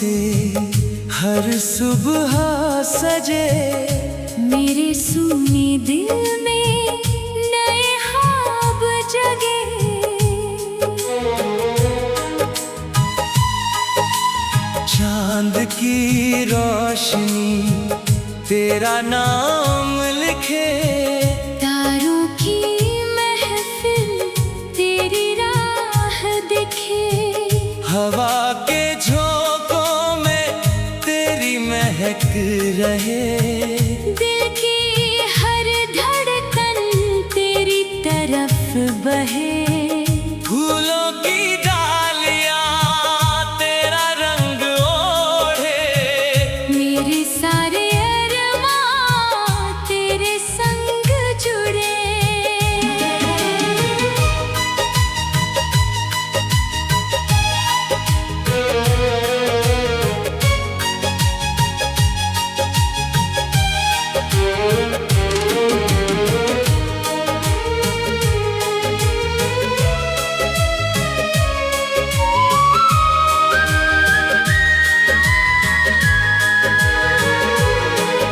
से हर सुबह सजे, मेरे सूने दिल में नए ख्वाब जगे। चांद की रोशनी तेरा नाम लिखे, तारों की महफिल तेरी राह दिखे। हवा के झोंकों में तेरी महक रहे, दिल की हर धड़कन तेरी तरफ बहे। फूलों की डालियां तेरा रंग ओढ़े, मेरे सारे अरमां तेरे संग जुड़े।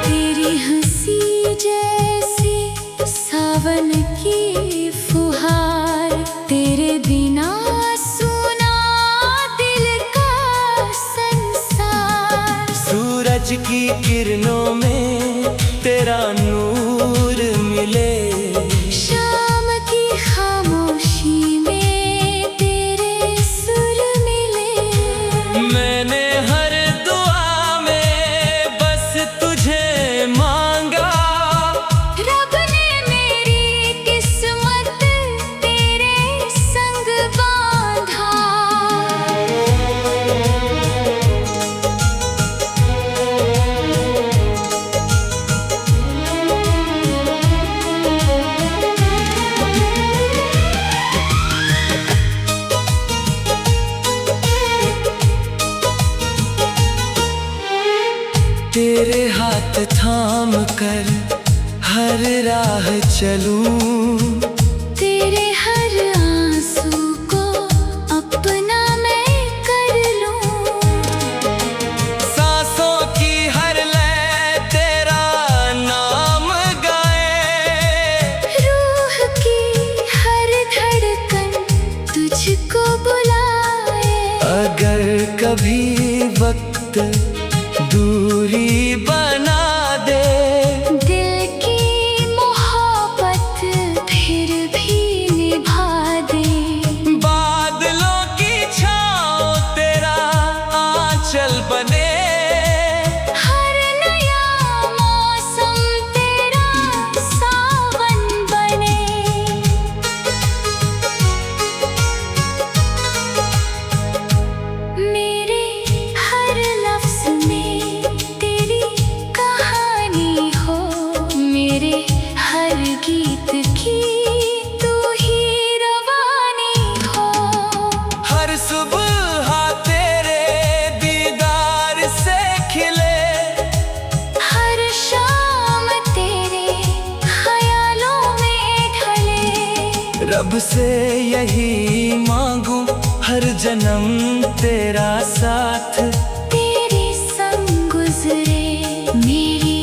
तेरी हंसी जैसे सावन की फुहार, तेरे बिना सुना दिल का संसार। सूरज की किरणों में तेरा नूर मिले, शाम की खामोशी में तेरे सुर मिले। मैंने हर दुआ में बस तुझे मांगा, रब ने मेरी किस्मत तेरे संग बांधा। तेरे हाथ थाम कर हर राह चलूं, तेरे हर आंसू को अपना मैं कर लूं। सांसों की हर लय तेरा नाम गाए, रूह की हर धड़कन तुझको बुलाए। अगर कभी वक्त दूरी बना दे, दिल की मोहब्बत फिर भी निभा दे। बादलों की छाँव तेरा आंचल बने, हर नया मौसम तेरा सावन बने। मेरे हर लफ्ज में तेरी कहानी हो, मेरे हर गीत की तू ही रवानी हो। हर सुबह तेरे दीदार से खिले, हर शाम तेरे ख्यालों में ढले। रब से यही मांगू हर जन्म तेरा साथ, तेरे संग गुजरे मेरी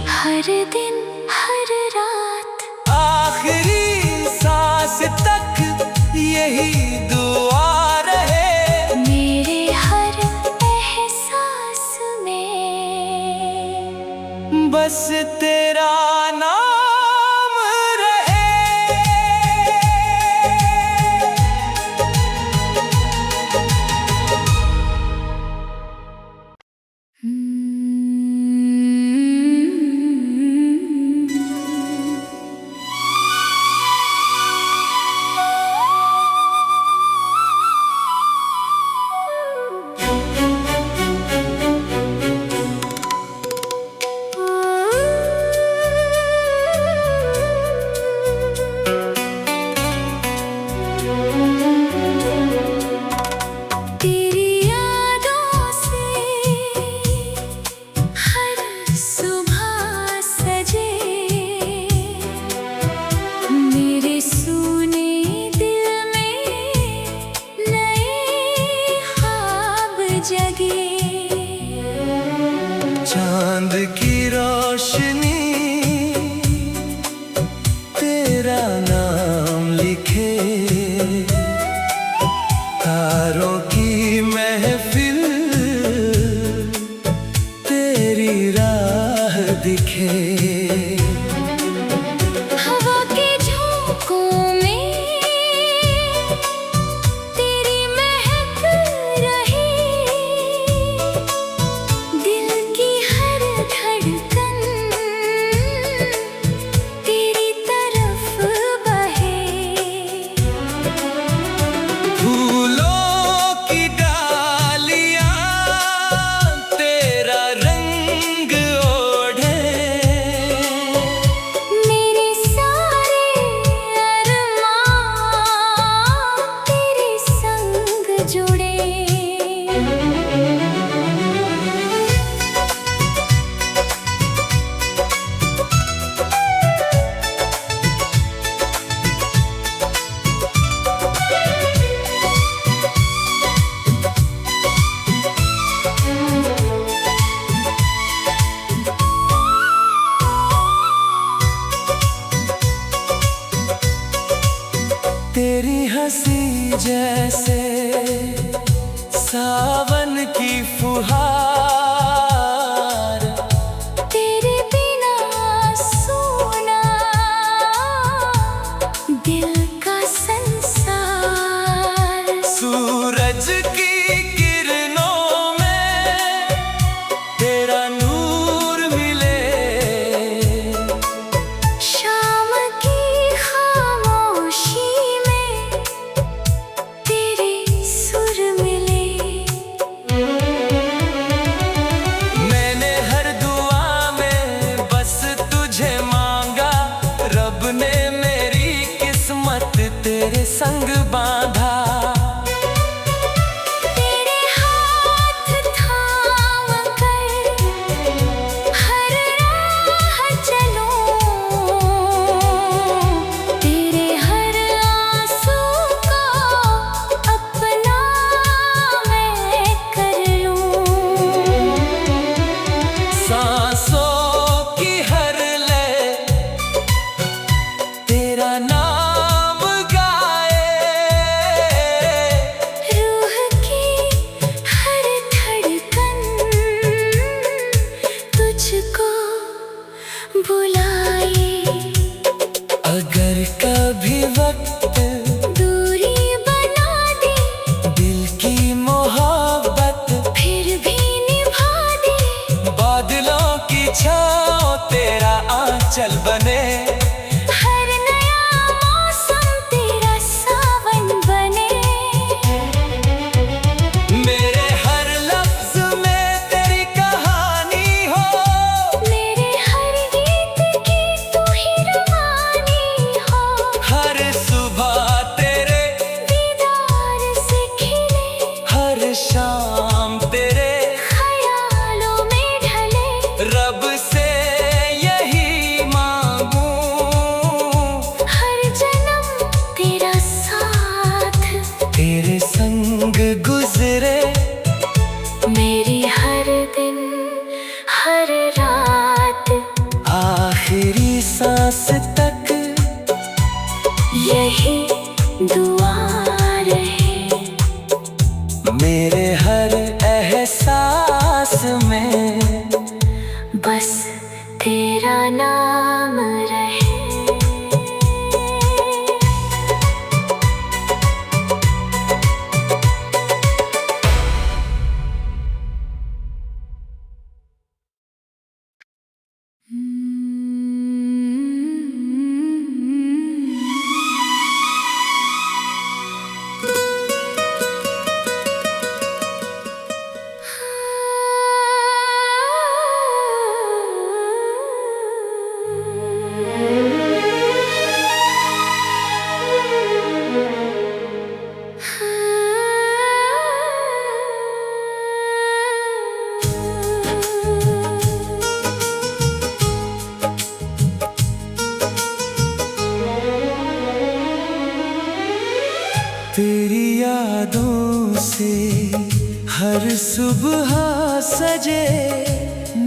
हर दिन हर रात। आखिरी सांस तक यही दुआ रहे, मेरे हर एहसास में बस तेरा नाम रहे। हंसी जैसे सावन की फुहार, तेरे बिना सोना दिल का संसार। सूरज की किरणों में तेरा नूर मिले, शाम की खामोशी में तेरे सुर मिले। मैंने हर दुआ में बस तुझे मांगा, रब ने मेरी किस्मत तेरे संग बांधा। तेरे हाथ थाम कर हर राह चलूं, तेरे हर आंसू को अपना मैं कर लूं। सांसों की हर लय तेरा नाम गाए, रूह की हर धड़कन तुझको बुलाए। अगर कभी वक्त दूरी बना दे दिल की मोहब्बत, फिर भी निभा दे। बादलों की छाँव तेरा आंचल बने, हर नया मौसम तेरा सावन बने। मेरे हर लफ्ज में तेरी कहानी हो, मेरे हर गीत की तू ही रवानी हो। हर सुबह तेरे दीदार से खिले हर शाम तेरे ख्यालों में ढले। रब से यही मांगूं, हर जन्म तेरा साथ तेरे संग गुजरे। मेरी हर दिन हर रात आखिरी सांस तक यही दुआ रहे। मेरे हर एहसास में बस तेरा नाम रहे। तेरी यादों से हर सुबह सजे,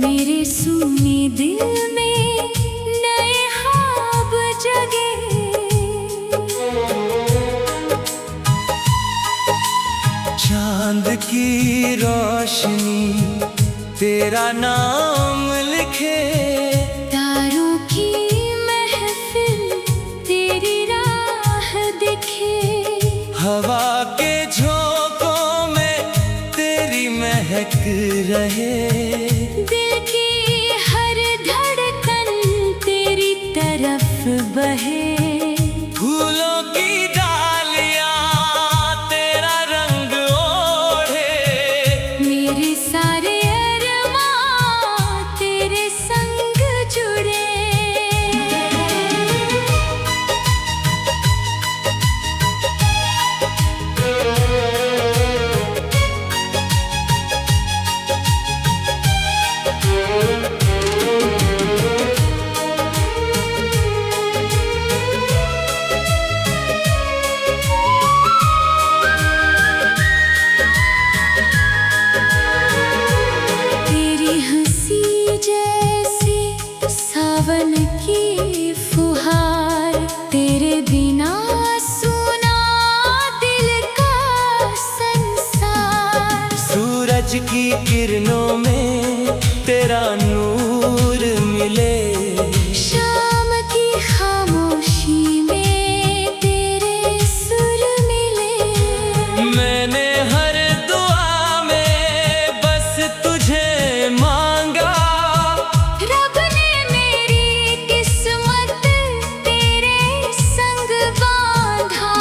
मेरे सूने दिल में नए ख्वाब जगे। चांद की रोशनी तेरा नाम लिखे, तारों की महफिल तेरी राह दिखे। हवा के झोंकों में तेरी महक रहे, दिल की हर धड़कन तेरी तरफ बहे। फूलों की डालियां तेरा रंग ओढ़े, मेरे सारे अरमां तेरे संग जुड़े। किरणों में तेरा नूर मिले। शाम की खामोशी में तेरे सुर मिले। मैंने हर दुआ में बस तुझे मांगा। रब ने मेरी किस्मत तेरे संग बांधा।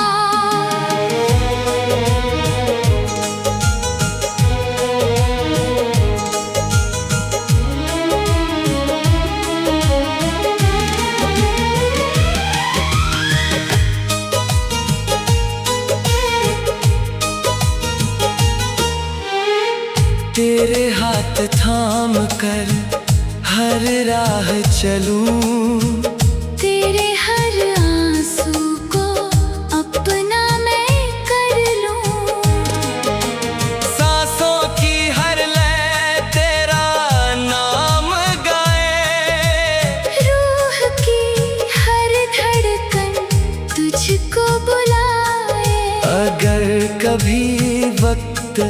तेरे हाथ थाम कर हर राह चलूं। तेरे हर आंसू को अपना मैं कर लूं। सांसों की हर लय तेरा नाम गाए। रूह की हर धड़कन तुझको बुलाए। अगर कभी वक्त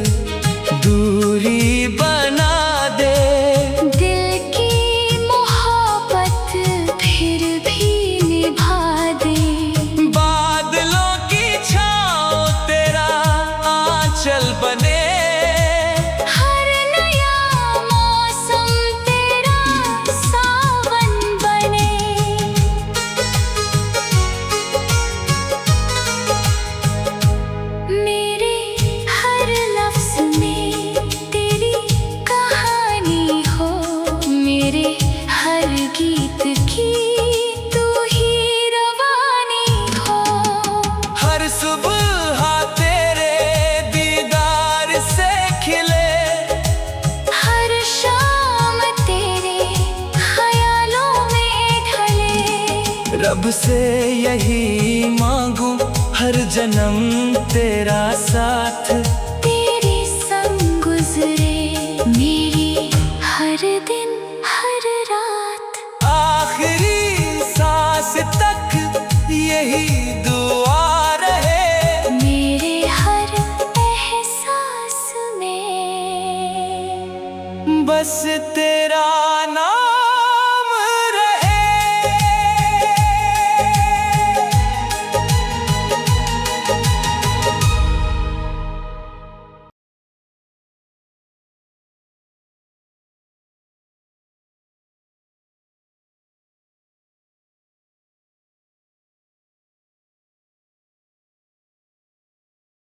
दूरी बना दे, दिल की मोहब्बत फिर भी निभा दे। बादलों की छाँव तेरा आंचल बने। हर नया मौसम तेरा सावन बने। मेरे हर लफ्ज में तेरी कहानी हो। मेरे हर गीत की तू ही रवानी हो। हर सुबह तेरे दीदार से खिले। हर शाम तेरे ख्यालों में ढले। रब से यही मांगूं हर जन्म तेरा साथ।